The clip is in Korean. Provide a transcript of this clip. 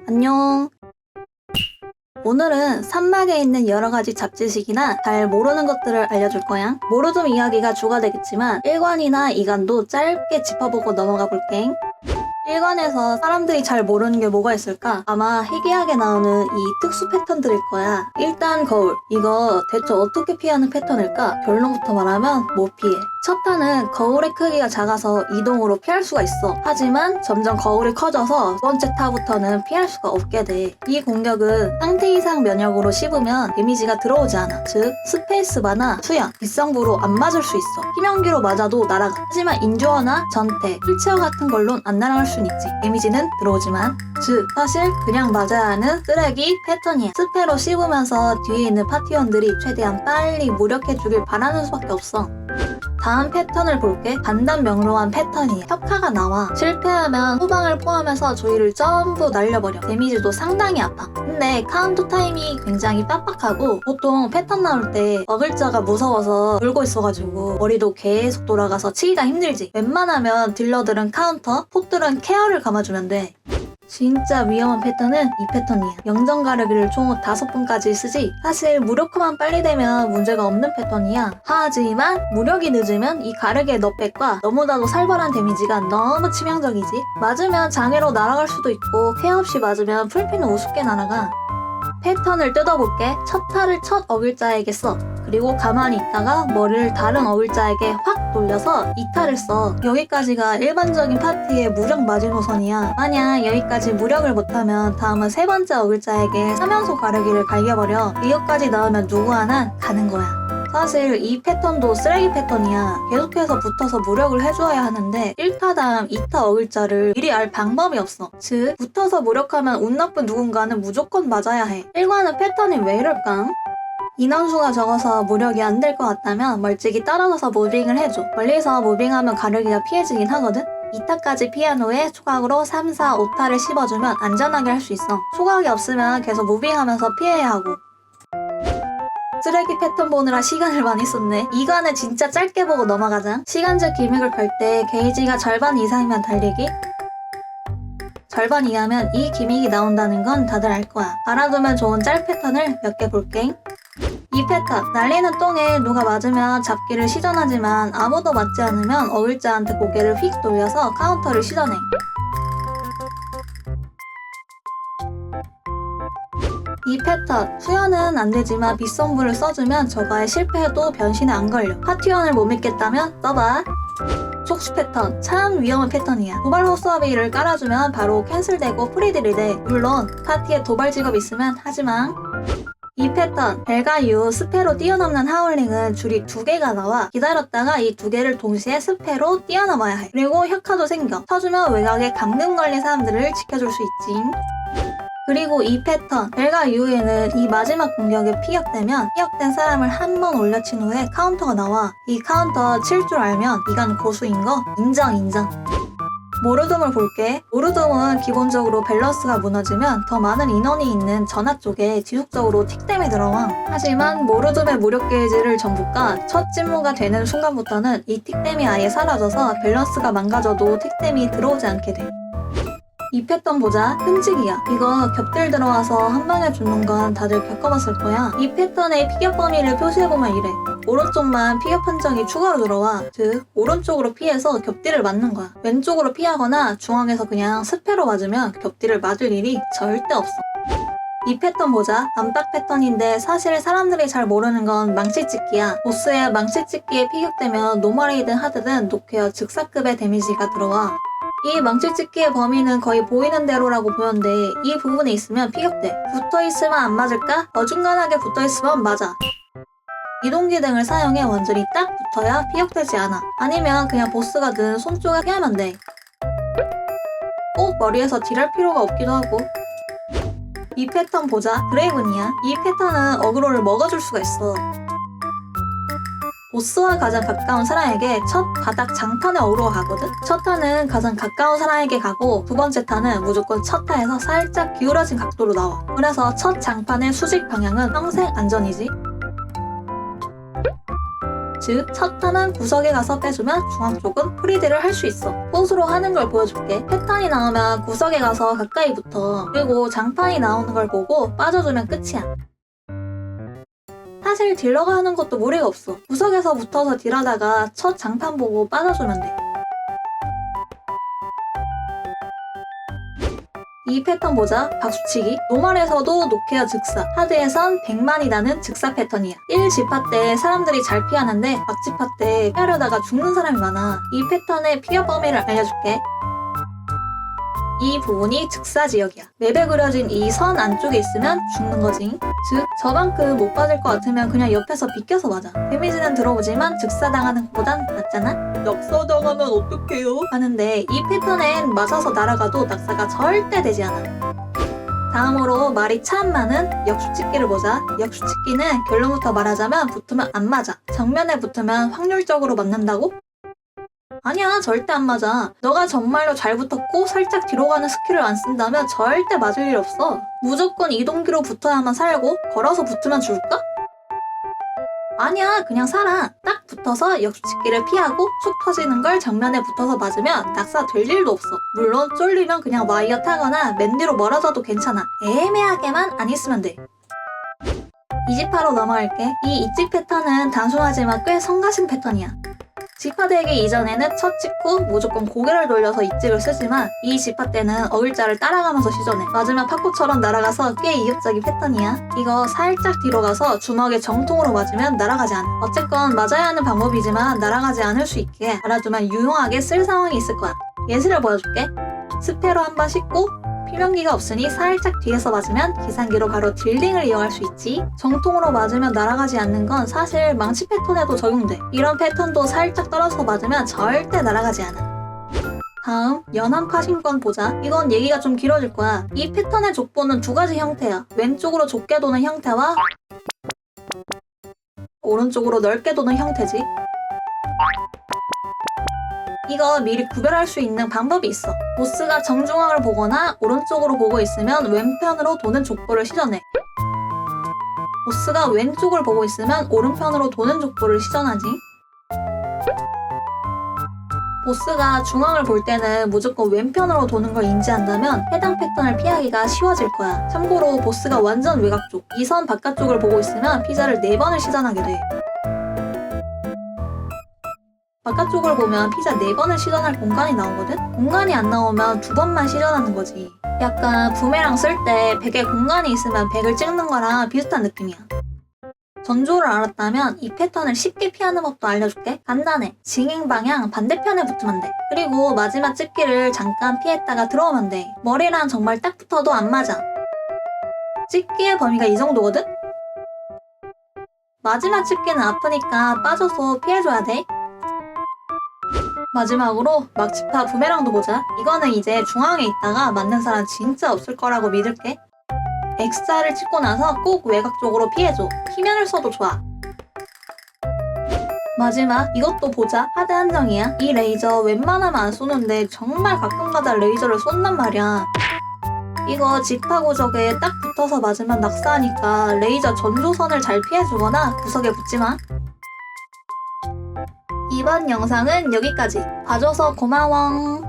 안녕. 오늘은 산막에 있는 여러가지 잡지식이나 잘 모르는 것들을 알려줄 거야. 모르tum 이야기가 주가 되겠지만 1관이나 2관도 짧게 짚어보고 넘어가 볼게. 1관에서 사람들이 잘 모르는 게 뭐가 있을까? 아마 희귀하게 나오는 이 특수 패턴들일 거야. 일단 거울. 이거 대체 어떻게 피하는 패턴일까? 결론부터 말하면 못 피해. 첫 탄은 거울의 크기가 작아서 이동으로 피할 수가 있어. 하지만 점점 거울이 커져서 두 번째 타부터는 피할 수가 없게 돼. 이 공격은 상태 이상 면역으로 씹으면 데미지가 들어오지 않아. 즉 스페이스바나 수연, 빗성부로 안 맞을 수 있어. 피명기로 맞아도 날아가. 하지만 인주어나 전태, 휠체어 같은 걸론 안 날아갈 순 있지. 데미지는 들어오지만 즉 사실 그냥 맞아야 하는 쓰레기 패턴이야. 스페로 씹으면서 뒤에 있는 파티원들이 최대한 빨리 무력해주길 바라는 수밖에 없어. 다음 패턴을 볼게. 간단 명료한 패턴이야. 혁화가 나와. 실패하면 후방을 포함해서 주위를 전부 날려버려. 데미지도 상당히 아파. 근데 카운트 타임이 굉장히 빡빡하고 보통 패턴 나올 때 어글자가 무서워서 울고 있어가지고 머리도 계속 돌아가서 치기가 힘들지. 웬만하면 딜러들은 카운터, 폭들은 케어를 감아주면 돼. 진짜 위험한 패턴은 이 패턴이야. 영정 가르기를 총 5번까지 쓰지. 사실 무력화만 빨리 되면 문제가 없는 패턴이야. 하지만 무력이 늦으면 이 가르기의 넛백과 너무나도 살벌한 데미지가 너무 치명적이지. 맞으면 장애로 날아갈 수도 있고 케어 없이 맞으면 풀피는 우습게 날아가. 패턴을 뜯어볼게. 첫 탈을 첫 어글자에게 써. 그리고 가만히 있다가 머리를 다른 어글자에게 확 돌려서 이 탈을 써. 여기까지가 일반적인 파티의 무력 마지노선이야. 만약 여기까지 무력을 못하면 다음은 세 번째 어글자에게 3연속 가르기를 갈겨버려. 이것까지 나오면 누구 하나 가는 거야. 사실 이 패턴도 쓰레기 패턴이야. 계속해서 붙어서 무력을 해줘야 하는데 1타 다음 2타 어글자를 미리 알 방법이 없어. 즉 붙어서 무력하면 운 나쁜 누군가는 무조건 맞아야 해. 1관은 패턴이 왜 이럴까? 인원수가 적어서 무력이 안 될 것 같다면 멀찍이 따라가서 무빙을 해줘. 멀리서 무빙하면 가르기가 피해지긴 하거든? 2타까지 피한 후에 초각으로 3, 4, 5타를 씹어주면 안전하게 할 수 있어. 초각이 없으면 계속 무빙하면서 피해야 하고. 쓰레기 패턴 보느라 시간을 많이 썼네. 2관을 진짜 짧게 보고 넘어가자. 시간제 기믹을 걸 때 게이지가 절반 이상이면 달리기, 절반 이하면 이 기믹이 나온다는 건 다들 알 거야. 알아두면 좋은 짤 패턴을 몇 개 볼게. 이 패턴, 날리는 똥에 누가 맞으면 잡기를 시전하지만 아무도 맞지 않으면 어글자한테 고개를 휙 돌려서 카운터를 시전해. 이 패턴, 수연은 안되지만 빗성부를 써주면 저거에 실패해도 변신에 안 걸려. 파티원을 못 믿겠다면 써봐. 촉수 패턴, 참 위험한 패턴이야. 도발 호수아비를 깔아주면 바로 캔슬되고 프리딜이 돼. 물론 파티에 도발 직업 있으면 하지마. 이 패턴, 벨과 유, 스페로 뛰어넘는 하울링은 줄이 2개가 나와. 기다렸다가 이 2개를 동시에 스페로 뛰어넘어야 해. 그리고 혁화도 생겨. 터주면 외곽에 감금 걸린 사람들을 지켜줄 수 있지. 그리고 이 패턴, 벨과 유에는 이 마지막 공격에 피격되면 피격된 사람을 한 번 올려친 후에 카운터가 나와. 이 카운터 칠 줄 알면 이건 고수인 거 인정. 모르둠을 볼게. 모르둠은 기본적으로 밸런스가 무너지면 더 많은 인원이 있는 전하 쪽에 지속적으로 틱댐이 들어와. 하지만 모르둠의 무력 게이지를 전부가 첫 찜무가 되는 순간부터는 이 틱댐이 아예 사라져서 밸런스가 망가져도 틱댐이 들어오지 않게 돼. 이 패턴 보자. 흔직이야. 이거 겹들 들어와서 한 방에 죽는 건 다들 겪어봤을 거야. 이 패턴의 피격 범위를 표시해보면 이래. 오른쪽만 피격 판정이 추가로 들어와. 즉 오른쪽으로 피해서 겹딜을 맞는 거야. 왼쪽으로 피하거나 중앙에서 그냥 스페로 맞으면 겹딜을 맞을 일이 절대 없어. 이 패턴 보자. 안박 패턴인데 사실 사람들이 잘 모르는 건 망치찍기야. 보스의 망치찍기에 피격되면 노멀이든 하드든 녹회어 즉사급의 데미지가 들어와. 이 망치찍기의 범위는 거의 보이는 대로라고 보면 돼. 이 부분에 있으면 피격돼. 붙어있으면 안 맞을까? 어중간하게 붙어있으면 맞아. 이동기 등을 사용해 완전히 딱 붙어야 피격되지 않아. 아니면 그냥 보스가 든 손쪽에 피하면 돼. 꼭 머리에서 딜할 필요가 없기도 하고. 이 패턴 보자. 드레이븐이야. 이 패턴은 어그로를 먹어줄 수가 있어. 보스와 가장 가까운 사람에게 첫 바닥 장판에 어그로가 가거든? 첫 타는 가장 가까운 사람에게 가고 두 번째 타는 무조건 첫 타에서 살짝 기울어진 각도로 나와. 그래서 첫 장판의 수직 방향은 평생 안전이지. 즉 첫 턴은 구석에 가서 빼주면 중앙 쪽은 프리딜을 할 수 있어. 포수로 하는 걸 보여줄게. 패턴이 나오면 구석에 가서 가까이 붙어. 그리고 장판이 나오는 걸 보고 빠져주면 끝이야. 사실 딜러가 하는 것도 무리가 없어. 구석에서 붙어서 딜하다가 첫 장판 보고 빠져주면 돼. 이 패턴 보자. 박수치기. 노멀에서도 노케어 즉사, 하드에선 100만이 나는 즉사 패턴이야. 1지파 때 사람들이 잘 피하는데 막지파 때 피하려다가 죽는 사람이 많아. 이 패턴의 피어 범위를 알려줄게. 이 부분이 즉사 지역이야. 맵에 그려진 이 선 안쪽에 있으면 죽는 거지. 즉 저만큼 못 받을 것 같으면 그냥 옆에서 비껴서 맞아. 데미지는 들어오지만 즉사 당하는 것보단 낫잖아? 낙사 당하면 어떡해요? 하는데 이 패턴엔 맞아서 날아가도 낙사가 절대 되지 않아. 다음으로 말이 참 많은 역수찍기를 보자. 역수찍기는 결론부터 말하자면 붙으면 안 맞아. 정면에 붙으면 확률적으로 맞는다고? 아니야, 절대 안 맞아. 너가 정말로 잘 붙었고 살짝 뒤로 가는 스킬을 안 쓴다면 절대 맞을 일 없어. 무조건 이동기로 붙어야만 살고 걸어서 붙으면 죽을까? 아니야, 그냥 살아. 딱 붙어서 역수찍기를 피하고 툭 터지는 걸 정면에 붙어서 맞으면 낙사 될 일도 없어. 물론 쫄리면 그냥 와이어 타거나 맨 뒤로 멀어져도 괜찮아. 애매하게만 안 있으면 돼. 이지파로 넘어갈게. 이 이찍 패턴은 단순하지만 꽤 성가신 패턴이야. 지파 되기 이전에는 첫 직후 무조건 고개를 돌려서 이찍을 쓰지만 이 지파 때는 어글자를 따라가면서 시전해. 맞으면 팝콘처럼 날아가서 꽤 이격적인 패턴이야. 이거 살짝 뒤로 가서 주먹에 정통으로 맞으면 날아가지 않아. 어쨌건 맞아야 하는 방법이지만 날아가지 않을 수 있게 알아두면 유용하게 쓸 상황이 있을 거야. 예시를 보여줄게. 스페로 한번 씻고 피명기가 없으니 살짝 뒤에서 맞으면 기상기로 바로 딜링을 이용할 수 있지. 정통으로 맞으면 날아가지 않는 건 사실 망치 패턴에도 적용돼. 이런 패턴도 살짝 떨어져서 맞으면 절대 날아가지 않아. 다음 연한 파신권 보자. 이건 얘기가 좀 길어질 거야. 이 패턴의 족보는 두 가지 형태야. 왼쪽으로 좁게 도는 형태와 오른쪽으로 넓게 도는 형태지. 이거 미리 구별할 수 있는 방법이 있어. 보스가 정중앙을 보거나 오른쪽으로 보고 있으면 왼편으로 도는 족보를 시전해. 보스가 왼쪽을 보고 있으면 오른편으로 도는 족보를 시전하지. 보스가 중앙을 볼 때는 무조건 왼편으로 도는 걸 인지한다면 해당 패턴을 피하기가 쉬워질 거야. 참고로 보스가 완전 외곽 쪽, 이 선 바깥쪽을 보고 있으면 피자를 4번을 시전하게 돼. 바깥쪽을 보면 피자 4번을 시전할 공간이 나오거든? 공간이 안 나오면 2번만 시전하는 거지. 약간 부메랑 쓸 때 백에 공간이 있으면 백을 찍는 거랑 비슷한 느낌이야. 전조를 알았다면 이 패턴을 쉽게 피하는 법도 알려줄게. 간단해. 징행 방향 반대편에 붙으면 돼. 그리고 마지막 찍기를 잠깐 피했다가 들어오면 돼. 머리랑 정말 딱 붙어도 안 맞아. 찍기의 범위가 이 정도거든? 마지막 찍기는 아프니까 빠져서 피해줘야 돼. 마지막으로 막지파 부메랑도 보자. 이거는 이제 중앙에 있다가 맞는 사람 진짜 없을 거라고 믿을게. X자를 찍고 나서 꼭 외곽 쪽으로 피해줘. 피면을 써도 좋아. 마지막 이것도 보자. 하드 한정이야. 이 레이저 웬만하면 안 쏘는데 정말 가끔가다 레이저를 쏜단 말이야. 이거 지파 구석에 딱 붙어서 맞으면 낙사하니까 레이저 전조선을 잘 피해주거나 구석에 붙지마. 이번 영상은 여기까지. 봐줘서 고마워.